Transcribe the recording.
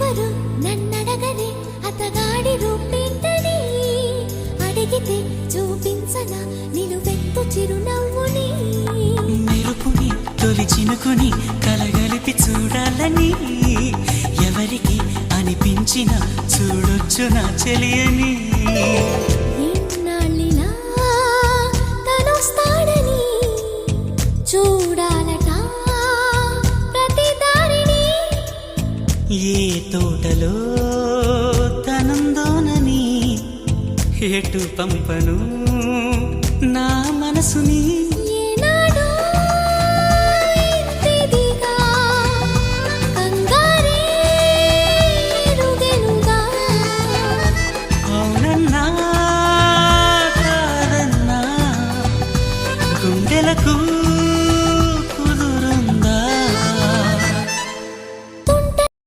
ఎవరు నన్నడగరే అతగాడి రూపేంటని అడిగితే చూపించన నిలువెత్తు చిరునవ్వుని మెరుపుని తొలి చినుకుని కలగలిపి చూడాలని ఎవరికి అనిపించిన చూడొచ్చు నా చెలియని ఎన్నాళ్ళిలా తనొస్తాడని చూడాలట ప్రతి దారిని ఏ తోటలో తనందోనని ఎటు పంపను నా మనసుని